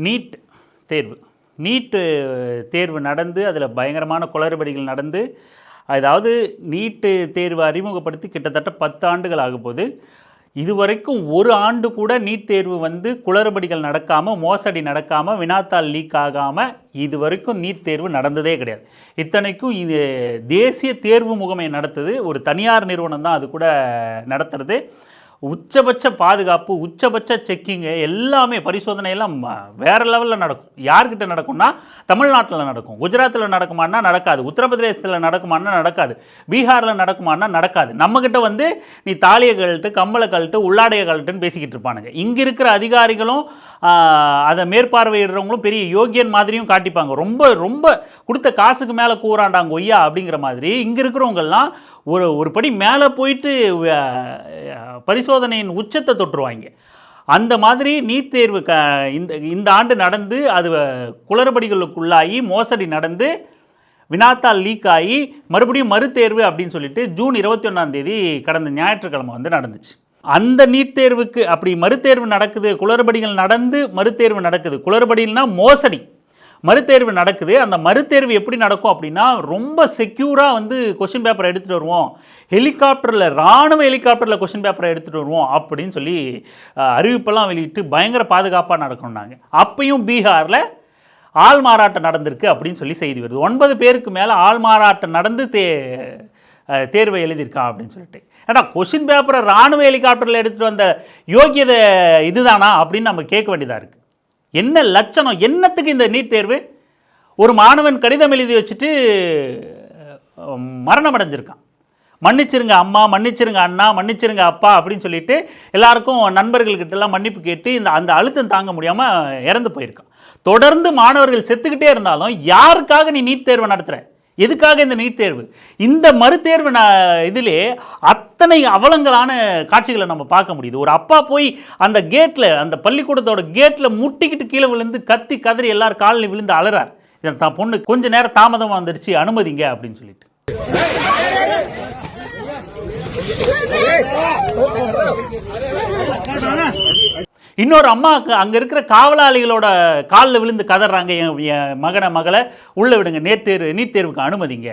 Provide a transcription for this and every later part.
NEET தேர்வு தேர்வு நடந்து அதில் பயங்கரமான குளறுபடிகள் நடந்து, அதாவது நீட்டு தேர்வு அறிமுகப்படுத்தி கிட்டத்தட்ட 10 ஆண்டுகள் ஆகும்போது இதுவரைக்கும் ஒரு ஆண்டு கூட நீட் தேர்வு வந்து குளறுபடிகள் நடக்காமல், மோசடி நடக்காமல், வினாத்தாள் லீக் ஆகாமல் இது வரைக்கும் நீட் தேர்வு நடந்ததே கிடையாது. இத்தனைக்கும் இது தேசிய தேர்வு முகமை நடத்துது, ஒரு தனியார் நிறுவனம் தான் அது கூட நடத்துறது. உச்சபட்ச பாதுகாப்பு, உச்சபட்ச செக்கிங்கு, எல்லாமே பரிசோதனை எல்லாம் வேறு லெவலில் நடக்கும். யார்கிட்ட நடக்கும்னா தமிழ்நாட்டில் நடக்கும். குஜராத்தில் நடக்குமானா நடக்காது, உத்தரப்பிரதேசத்தில் நடக்குமானா நடக்காது, பீகாரில் நடக்குமானா நடக்காது. நம்மக்கிட்ட வந்து நீ தாலியை கழட்டு, கம்பளை கழட்டு, உள்ளாடைய கழட்டுன்னு பேசிக்கிட்டு இருப்பானுங்க. இங்கே இருக்கிற அதிகாரிகளும் அதை மேற்பார்வையிடுறவங்களும் பெரிய யோகியன் மாதிரியும் காட்டிப்பாங்க. ரொம்ப ரொம்ப கொடுத்த காசுக்கு மேலே கூறாண்டாங்க ஒய்யா அப்படிங்கிற மாதிரி இங்கே இருக்கிறவங்கெல்லாம் ஒரு படி மேலே போயிட்டு பரிசோதனையின் உச்சத்தை தொட்டுருவாங்க. அந்த மாதிரி நீட் தேர்வு இந்த ஆண்டு நடந்து அது குளறுபடிகளுக்குள்ளாகி மோசடி நடந்து வினாத்தாள் லீக் ஆகி மறுபடியும் மறுதேர்வு அப்படின்னு சொல்லிட்டு ஜூன் 21 கடந்த ஞாயிற்றுக்கிழமை வந்து நடந்துச்சு. அந்த நீட் தேர்வுக்கு அப்படி மறுதேர்வு நடக்குது, குளறுபடிகள் நடந்து மறுதேர்வு நடக்குது. குளறுபடினா மோசடி, மறுதேர்வு நடக்குது. அந்த மறுதேர்வு எப்படி நடக்கும் அப்படின்னா, ரொம்ப செக்யூராக வந்து கொஷின் பேப்பரை எடுத்துகிட்டு வருவோம், ஹெலிகாப்டரில், இராணுவ ஹெலிகாப்டரில் கொஷின் பேப்பரை எடுத்துகிட்டு வருவோம் அப்படின்னு சொல்லி அறிவிப்பெல்லாம் வெளியிட்டு பயங்கர பாதுகாப்பாக நடக்கணும்னாங்க. அப்பையும் பீகாரில் ஆள் மாறாட்டம் நடந்திருக்கு அப்படின்னு சொல்லி செய்தி வருது. 9 பேருக்கு மேலே ஆள் மாறாட்டம் நடந்து தேர்வை எழுதியிருக்கான் அப்படின்னு சொல்லிட்டு. ஏன்னா கொஷின் பேப்பரை இராணுவ ஹெலிகாப்டரில் எடுத்துகிட்டு வந்த யோகியதை இதுதானா அப்படின்னு நம்ம கேட்க வேண்டியதாக இருக்குது. என்ன லட்சணம், என்னத்துக்கு இந்த நீட் தேர்வு? ஒரு மாணவன் கடிதம் எழுதி வச்சுட்டு மரணம் அடைஞ்சிருக்கான். மன்னிச்சிருங்க அம்மா, மன்னிச்சிருங்க அண்ணா, மன்னிச்சிருங்க அப்பா அப்படின்னு சொல்லிட்டு எல்லாருக்கும் நண்பர்கள்கிட்டலாம் மன்னிப்பு கேட்டு அந்த அழுத்தம் தாங்க முடியாமல் இறந்து போயிருக்கான். தொடர்ந்து மாணவர்கள் செத்துக்கிட்டே இருந்தாலும் யாருக்காக நீ நீட் தேர்வை நடத்துகிற? எதுக்காக இந்த நீட் தேர்வு? இந்த மறுதேர்வு இதிலே அத்தனை அவலங்களான காட்சிகளை நம்ம பார்க்க முடியுது. ஒரு அப்பா போய் அந்த கேட்டில், அந்த பள்ளிக்கூடத்தோட கேட்டில் முட்டிக்கிட்டு கீழே விழுந்து கத்தி கதறி எல்லாரும் காலில் விழுந்து அலறார். இதில் தான் பொண்ணு கொஞ்சம் நேரம் தாமதமாக வந்துடுச்சு, அனுமதிங்க அப்படின்னு சொல்லிட்டு. இன்னொரு அம்மாவுக்கு அங்கே இருக்கிற காவலாளிகளோட காலில் விழுந்து கதறாங்க, என் மகளை உள்ளே விடுங்க, நீட் தேர்வுக்கு அனுமதிங்க.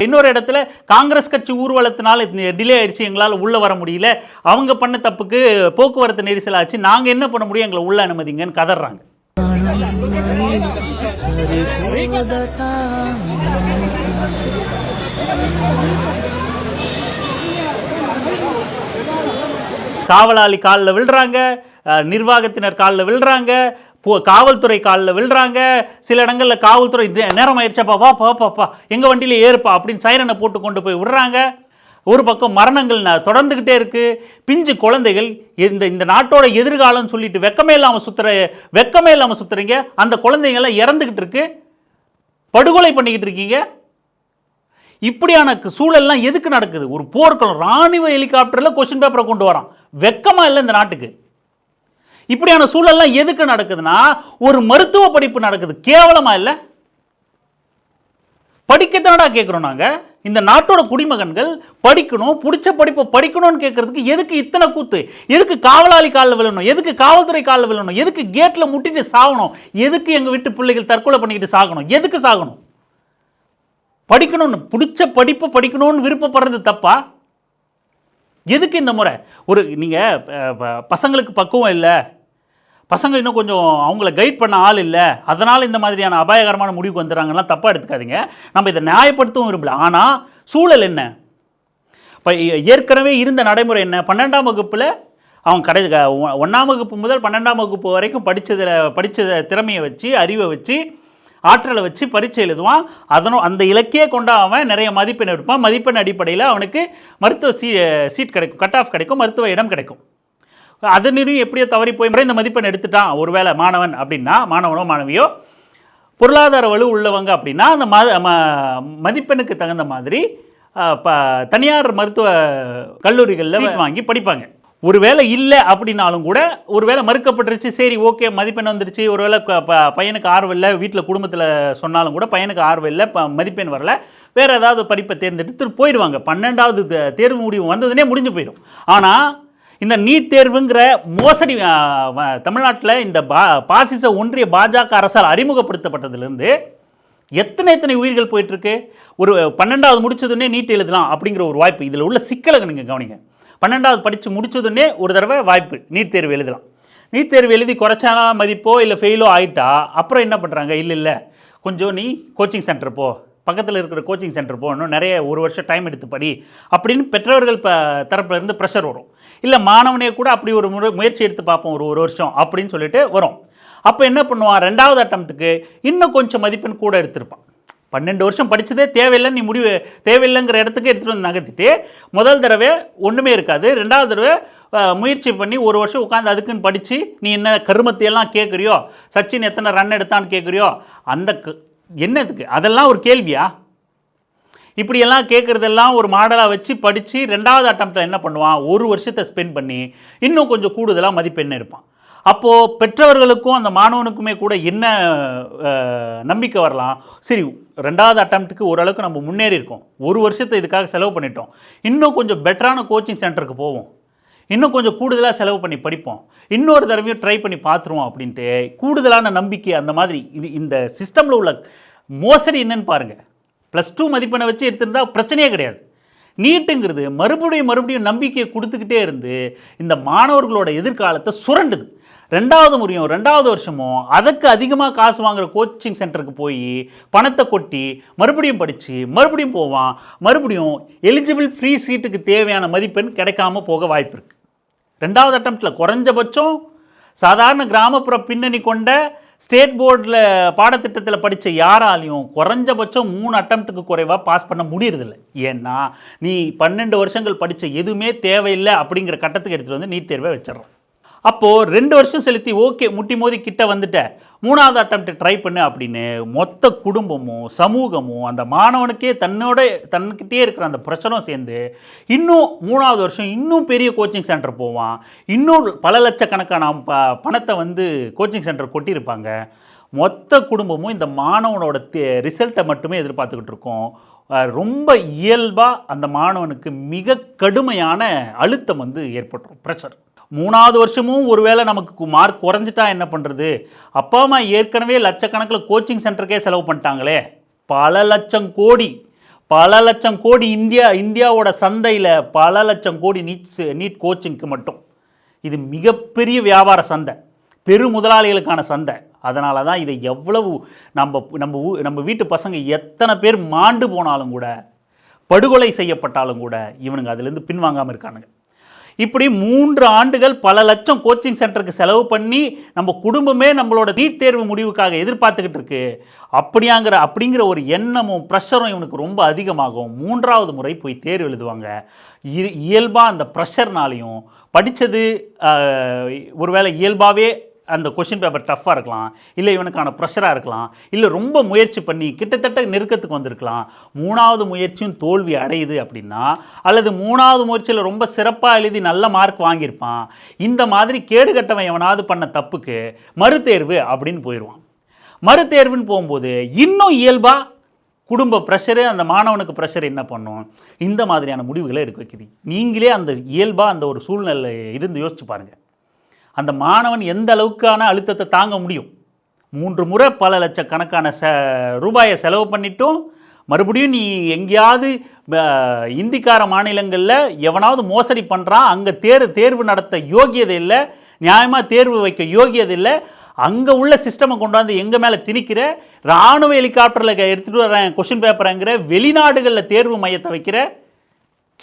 இன்னொரு இடத்துல காங்கிரஸ் கட்சி ஊர்வலத்தினால டிலே ஆயிடுச்சு, எங்களால் உள்ளே வர முடியல, அவங்க பண்ண தப்புக்கு போக்குவரத்து நெரிசல் ஆச்சு, நாங்கள் என்ன பண்ண முடியும், எங்களை உள்ள அனுமதிங்கன்னு கதறாங்க. காவலாளி காலில் விழுறாங்க, நிர்வாகத்தினர் காலில் விழுறாங்க, காவல்துறை காலில் விழுறாங்க. சில இடங்களில் காவல்துறை நேரம் ஆயிடுச்சாப்பா, வா பாப்பா எங்கள் வண்டியில் ஏறுப்பா அப்படின்னு சைரனை போட்டு கொண்டு போய் விடுறாங்க. ஒரு பக்கம் மரணங்கள் தொடர்ந்துக்கிட்டே இருக்குது. பிஞ்சு குழந்தைகள், இந்த நாட்டோட எதிர்காலம்னு சொல்லிட்டு வெக்கமே இல்லாமல் சுற்றுறீங்க. அந்த குழந்தைங்கள்லாம் இறந்துக்கிட்டு இருக்கு, படுகொலை பண்ணிக்கிட்டு இருக்கீங்க. இப்படியான சூழல்லாம் எதுக்கு நடக்குது? ஒரு போர்க்களம், இராணுவ ஹெலிகாப்டரில் கொஸ்டின் பேப்பரை கொண்டு வரான். வெக்கமா இல்லை இந்த நாட்டுக்கு? இப்படியான சூழல்லாம் எதுக்கு நடக்குதுன்னா, ஒரு மருத்துவ படிப்பு நடக்குது. கேவலமா இல்லை? படிக்கத்தானடா கேட்குறோம் நாங்கள். இந்த நாட்டோட குடிமகன்கள் படிக்கணும், பிடிச்ச படிப்பை படிக்கணும்னு கேட்கறதுக்கு எதுக்கு இத்தனை கூத்து? எதுக்கு காவலாளி காலில் விழணும்? எதுக்கு காவல்துறை காலில் விழணும்? எதுக்கு கேட்டில் முட்டிட்டு சாகணும்? எதுக்கு எங்கள் வீட்டு பிள்ளைகள் தற்கொலை பண்ணிக்கிட்டு சாகணும்? எதுக்கு சாகணும்? படிக்கணும்னு, பிடிச்ச படிப்பை படிக்கணும்னு விருப்பப்படுறது தப்பா? எதுக்கு இந்த முறை? நீங்கள் பசங்களுக்கு பக்குவம் இல்லை, பசங்க இன்னும் கொஞ்சம் அவங்கள கைட் பண்ண ஆள் இல்லை, அதனால் இந்த மாதிரியான அபாயகரமான முடிவுக்கு வந்துடுறாங்கலாம் தப்பாக எடுத்துக்காதீங்க. நம்ம இதை நியாயப்படுத்தவும் விரும்பல. ஆனால் சூழல் என்ன? இப்போ ஏற்கனவே இருந்த நடைமுறை என்ன? 12ஆம் வகுப்பில் அவன் 1ஆம் வகுப்பு முதல் 12ஆம் வகுப்பு வரைக்கும் படித்த திறமையை வச்சு, அறிவை வச்சு, ஆற்றலை வச்சு பரீட்சை எழுதுவான். அந்த இலக்கியே கொண்டா அவன் நிறைய மதிப்பெண் எடுப்பான். மதிப்பெண் அடிப்படையில் அவனுக்கு மருத்துவ சீட் கிடைக்கும், கட் ஆஃப் கிடைக்கும், மருத்துவ இடம் கிடைக்கும். அதனையும் எப்படியோ தவறி போய் இந்த மதிப்பெண் எடுத்துட்டான் ஒருவேளை மாணவன் அப்படின்னா, மாணவனோ மாணவியோ பொருளாதார வலு உள்ளவங்க அப்படின்னா, அந்த மதிப்பெண்ணுக்கு தகுந்த மாதிரி தனியார் மருத்துவ கல்லூரிகளில் வாங்கி படிப்பாங்க. ஒருவேளை இல்லை அப்படின்னாலும் கூட ஒருவேளை மறுக்கப்பட்டுருச்சு, சரி ஓகே மதிப்பெண் வந்துருச்சு, ஒருவேளை பையனுக்கு ஆர்வம் இல்லை, வீட்டில் குடும்பத்தில் சொன்னாலும் கூட பையனுக்கு ஆர்வம் இல்லை, மதிப்பெண் வரல, வேறு ஏதாவது படிப்பை தேர்ந்தெடுத்து போயிடுவாங்க. 12வது தேர்வு முடிவு வந்ததுனே முடிஞ்சு போயிடும். ஆனால் இந்த நீட் தேர்வுங்கிற மோசடி தமிழ்நாட்டில் இந்த பாசிச ஒன்றிய பாஜக அரசால் அறிமுகப்படுத்தப்பட்டதுலேருந்து எத்தனை உயிர்கள் போயிட்டுருக்கு. ஒரு 12வது முடிச்சதுன்னே நீட் எழுதலாம் அப்படிங்கிற ஒரு வாய்ப்பு. இதில் உள்ள சிக்கலை நீங்கள் கவனிங்க. 12வது படித்து முடிச்சதுன்னே ஒரு தடவை வாய்ப்பு நீட் தேர்வு எழுதலாம். நீட் தேர்வு எழுதி குறைச்சானா மதிப்போ இல்லை ஃபெயிலோ ஆகிட்டா அப்புறம் என்ன பண்ணுறாங்க, இல்லை கொஞ்சம் நீ கோச்சிங் சென்டர் போ, பக்கத்தில் இருக்கிற கோச்சிங் சென்டர் போகணும், நிறைய ஒரு வருஷம் டைம் எடுத்து படி அப்படின்னு பெற்றவர்கள் தரப்புலேருந்து ப்ரெஷர் வரும். இல்லை மாணவனே கூட அப்படி ஒரு முயற்சி எடுத்து பார்ப்போம் ஒரு வருஷம் அப்படின்னு சொல்லிட்டு வரும். அப்போ என்ன பண்ணுவான், 2வது அட்டம்ப்ட்டுக்கு இன்னும் கொஞ்சம் மதிப்பெண் கூட எடுத்திருப்பான். 12 வருஷம் படித்ததே தேவையில்லைன்னு நீ முடிவு தேவையில்லைங்கிற இடத்துக்கு எடுத்துகிட்டு வந்து நகர்த்திட்டு முதல் தடவை ஒன்றுமே இருக்காது, 2வது தடவை முயற்சி பண்ணி ஒரு வருஷம் உட்காந்து அதுக்குன்னு படித்து நீ என்ன கருமத்தையெல்லாம் கேட்குறியோ, சச்சின் எத்தனை ரன் எடுத்தான்னு கேட்குறியோ, அந்த என்னதுக்கு அதெல்லாம் ஒரு கேள்வியா? இப்படியெல்லாம் கேட்குறதெல்லாம் ஒரு மாடலாக வச்சு படித்து 2வது அட்டம்ப்டில் என்ன பண்ணுவான், ஒரு வருஷத்தை ஸ்பெண்ட் பண்ணி இன்னும் கொஞ்சம் கூடுதலாக மதிப்பெண் எடுப்பான். அப்போது பெற்றவர்களுக்கும் அந்த மாணவனுக்குமே கூட என்ன நம்பிக்கை வரலாம், சரி 2வது அட்டம்ப்ட்டுக்கு ஓரளவுக்கு நம்ம முன்னேறி இருக்கோம், ஒரு வருஷத்தை இதுக்காக செலவு பண்ணிட்டோம், இன்னும் கொஞ்சம் பெட்டரான கோச்சிங் சென்டருக்கு போவோம், இன்னும் கொஞ்சம் கூடுதலாக செலவு பண்ணி படிப்போம், இன்னொரு தடவையும் ட்ரை பண்ணி பார்த்துருவோம் அப்படின்ட்டு கூடுதலான நம்பிக்கை. அந்த மாதிரி இந்த சிஸ்டமில் உள்ள மோசடி என்னன்னு பாருங்கள். +2 மதிப்பெண்ணை வச்சு எடுத்திருந்தால் பிரச்சனையே கிடையாது. நீட்டுங்கிறது மறுபடியும் நம்பிக்கையை கொடுத்துக்கிட்டே இருந்து இந்த மாணவர்களோட எதிர்காலத்தை சுரண்டுது. 2வது முறையும் 2வது வருஷமும் அதுக்கு அதிகமாக காசு வாங்குகிற கோச்சிங் சென்டருக்கு போய் பணத்தை கொட்டி மறுபடியும் படித்து மறுபடியும் போவான், மறுபடியும் எலிஜிபிள் ஃப்ரீ சீட்டுக்கு தேவையான மதிப்பெண் கிடைக்காம போக வாய்ப்பு இருக்குது. 2வது அட்டம்ப்டில் குறைஞ்சபட்சம் சாதாரண கிராமப்புற பின்னணி கொண்ட ஸ்டேட் போர்டில் பாடத்திட்டத்தில் படித்த யாராலையும் குறைஞ்சபட்சம் 3 அட்டம்ப்ட்டுக்கு குறைவாக பாஸ் பண்ண முடியறதில்லை. ஏன்னா நீ 12 வருஷங்கள் படித்த எதுவுமே தேவையில்லை அப்படிங்கிற கட்டத்துக்கு எடுத்துகிட்டு வந்து நீட் தேர்வை வச்சிடறோம். அப்போது 2 வருஷம் செலுத்தி ஓகே முட்டி மோதி கிட்ட வந்துட்ட 3வது அட்டம்ப்ட் ட்ரை பண்ணு அப்படின்னு மொத்த குடும்பமும் சமூகமும் அந்த மாணவனுக்கே தன்கிட்டே இருக்கிற அந்த பிரச்சனை சேர்ந்து இன்னும் 3வது வருஷம் இன்னும் பெரிய கோச்சிங் சென்டர் போவான், இன்னும் பல லட்சக்கணக்கான பணத்தை வந்து கோச்சிங் சென்டர் கொட்டியிருப்பாங்க. மொத்த குடும்பமும் இந்த மாணவனோட ரிசல்ட்டை மட்டுமே எதிர்பார்த்துக்கிட்டு இருக்கோம். ரொம்ப இயல்பாக அந்த மாணவனுக்கு மிக கடுமையான அழுத்தம் வந்து ஏற்பட்டுரும், ப்ரெஷர். 3வது வருஷமும் ஒருவேளை நமக்கு மார்க் குறைஞ்சிட்டா என்ன பண்ணுறது, அப்பா அம்மா ஏற்கனவே லட்சக்கணக்கில் கோச்சிங் சென்டருக்கே செலவு பண்ணிட்டாங்களே, பல லட்சம் கோடி இந்தியாவோட சந்தையில் பல லட்சம் கோடி நீட் கோச்சிங்க்கு மட்டும். இது மிகப்பெரிய வியாபார சந்தை, பெரு முதலாளிகளுக்கான சந்தை. அதனால தான் இதை எவ்வளவு நம்ம வீட்டு பசங்க எத்தனை பேர் மாண்டு போனாலும் கூட, படுகொலை செய்யப்பட்டாலும் கூட இவனுங்க அதுலேருந்து பின்வாங்காமல் இருக்கானுங்க. இப்படி 3 ஆண்டுகள் பல லட்சம் கோச்சிங் சென்டருக்கு செலவு பண்ணி நம்ம குடும்பமே நம்மளோட நீட் தேர்வு முடிவுக்காக எதிர்பார்த்துக்கிட்டு இருக்கு. அப்படிங்கிற ஒரு எண்ணமும் ப்ரெஷரும் இவனுக்கு ரொம்ப அதிகமாகும். 3வது முறை போய் தேர்வு எழுதுவாங்க. இயல்பாக அந்த ப்ரெஷர்னாலையும் படித்தது ஒருவேளை இயல்பாகவே அந்த கொஷின் பேப்பர் டஃப்பாக இருக்கலாம், இல்லை இவனுக்கான ப்ரெஷராக இருக்கலாம், இல்லை ரொம்ப முயற்சி பண்ணி கிட்டத்தட்ட நெருக்கத்துக்கு வந்திருக்கலாம். 3வது முயற்சியும் தோல்வி அடையுது அப்படின்னா, அல்லது 3வது முயற்சியில் ரொம்ப சிறப்பாக எழுதி நல்ல மார்க் வாங்கியிருப்பான், இந்த மாதிரி கேடுகட்டவன் எவனாவது பண்ண தப்புக்கு மறுதேர்வு அப்படின்னு போயிடுவான். மறுதேர்வுன்னு போகும்போது இன்னும் இயல்பாக குடும்ப ப்ரெஷரு, அந்த மாணவனுக்கு ப்ரெஷர் என்ன பண்ணும், இந்த மாதிரியான முடிவுகளை எடுக்க வைக்குது. நீங்களே அந்த இயல்பாக அந்த ஒரு சூழ்நிலை இருந்து யோசிச்சு பாருங்கள். அந்த மாணவன் எந்த அளவுக்கான அழுத்தத்தை தாங்க முடியும்? 3 முறை பல லட்சக்கணக்கான ரூபாயை செலவு பண்ணிட்டும் மறுபடியும் நீ எங்கேயாவது இந்திக்கார மாநிலங்களில் எவனாவது மோசடி பண்ணுறான், அங்கே தேர்வு நடத்த யோகியதை இல்லை, நியாயமாக தேர்வு வைக்க யோகியது இல்லை, அங்கே உள்ள சிஸ்டமை கொண்டாந்து எங்கள் மேலே திணிக்கிற, இராணுவ ஹெலிகாப்டரில் எடுத்துகிட்டு வரேன் கொஷின் பேப்பருங்கிற, வெளிநாடுகளில் தேர்வு மையத்தை வைக்கிற,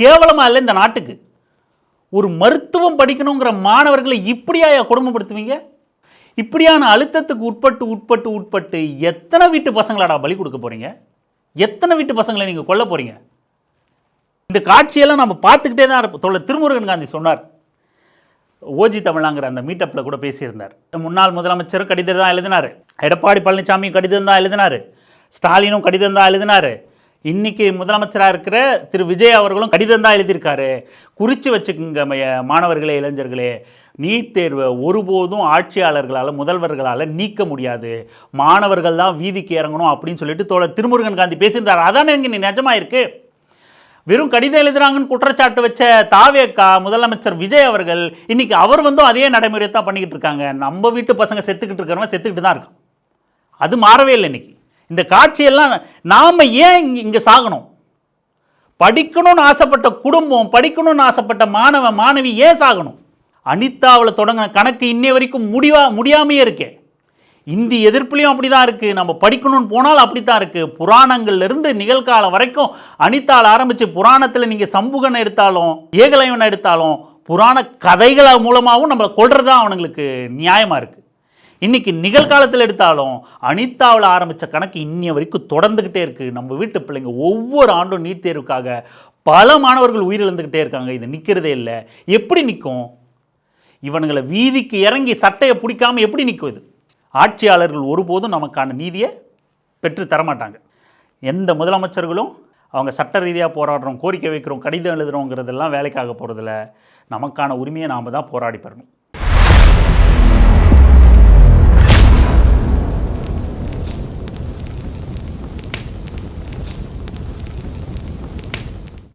கேவலமாக இல்லை இந்த நாட்டுக்கு. ஒரு மருத்துவம் படிக்கணுங்கிற மாணவர்களை இப்படியா கொடுமைப்படுத்துவீங்க? இப்படியான அழுத்தத்துக்கு உட்பட்டு எத்தனை வீட்டு பசங்களாடா பலி கொடுக்க போகிறீங்க? எத்தனை வீட்டு பசங்களை நீங்கள் கொல்ல போகிறீங்க? இந்த காட்சியெல்லாம் நம்ம பார்த்துக்கிட்டே தான் இருப்போம். தோழர் திருமுருகன் காந்தி சொன்னார், ஓஜி தமிழாங்கிற அந்த மீட்டப்பில் கூட பேசியிருந்தார். முன்னாள் முதலமைச்சரும் கடிதம் தான் எழுதினார், எடப்பாடி பழனிசாமியும் கடிதம் தான் எழுதினார், ஸ்டாலினும் கடிதம் தான் எழுதினார், இன்னைக்கு முதலமைச்சராக இருக்கிற திரு விஜய் அவர்களும் கடிதம் தான் எழுதியிருக்காரு. குறித்து வச்சுக்கோங்க மாணவர்களே, இளைஞர்களே, நீட் தேர்வை ஒருபோதும் ஆட்சியாளர்களால், முதல்வர்களால் நீக்க முடியாது. மாணவர்கள் தான் வீதிக்கு இறங்கணும் அப்படின்னு சொல்லிட்டு தோழர் திருமுருகன் காந்தி பேசியிருந்தார். அதானே இங்கே நிஜமாக இருக்குது. வெறும் கடிதம் எழுதுறாங்கன்னு குற்றச்சாட்டு வச்ச தாவேக்கா முதலமைச்சர் விஜய் அவர்கள் இன்னைக்கு அவர் அதே நடைமுறையை தான் பண்ணிக்கிட்டு இருக்காங்க. நம்ம வீட்டு பசங்க செத்துக்கிட்டு இருக்கிறவங்க செத்துக்கிட்டு தான் இருக்கான். அது மாறவே இல்லை. இன்னைக்கு இந்த காட்சியெல்லாம் நாம் ஏன் இங்கே சாகணும்? படிக்கணும்னு ஆசைப்பட்ட குடும்பம், படிக்கணும்னு ஆசைப்பட்ட மாணவ மாணவி ஏன் சாகணும்? அனிதாவில் தொடங்கின கணக்கு இன்னை வரைக்கும் முடியாமையே இருக்கே. இந்தி எதிர்ப்புலையும் அப்படி தான் இருக்குது. நம்ம படிக்கணும்னு போனால் அப்படி தான் இருக்குது. புராணங்கள்லேருந்து நிகழ்காலம் வரைக்கும் அனிதாவில் ஆரம்பித்து புராணத்தில் நீங்கள் சம்புகனை எடுத்தாலும் ஏகலைவனை எடுத்தாலும் புராண கதைகள் மூலமாகவும் நம்மளை கொள்றதா அவனுங்களுக்கு நியாயமாக இருக்குது. இன்றைக்கி நிகழ்காலத்தில் எடுத்தாலும் அனிதாவில் ஆரம்பித்த கணக்கு இன்னைய வரைக்கும் தொடர்ந்துக்கிட்டே இருக்குது. நம்ம வீட்டு பிள்ளைங்க ஒவ்வொரு ஆண்டும் நீட் தேர்வுக்காக பல மாணவர்கள் உயிரிழந்துக்கிட்டே இருக்காங்க. இது நிற்கிறதே இல்லை. எப்படி நிற்கும்? இவனுங்களை வீதிக்கு இறங்கி சட்டையை பிடிக்காமல் எப்படி நிற்கும்? இது ஆட்சியாளர்கள் ஒருபோதும் நமக்கான நீதியை பெற்று தரமாட்டாங்க. எந்த முதலமைச்சர்களும் அவங்க சட்ட ரீதியாக போராடுறோம், கோரிக்கை வைக்கிறோம், கடிதம் எழுதுகிறோங்கிறதெல்லாம் வேலைக்காக போகிறதில்ல. நமக்கான உரிமையை நாம் தான் போராடி பெறணும்.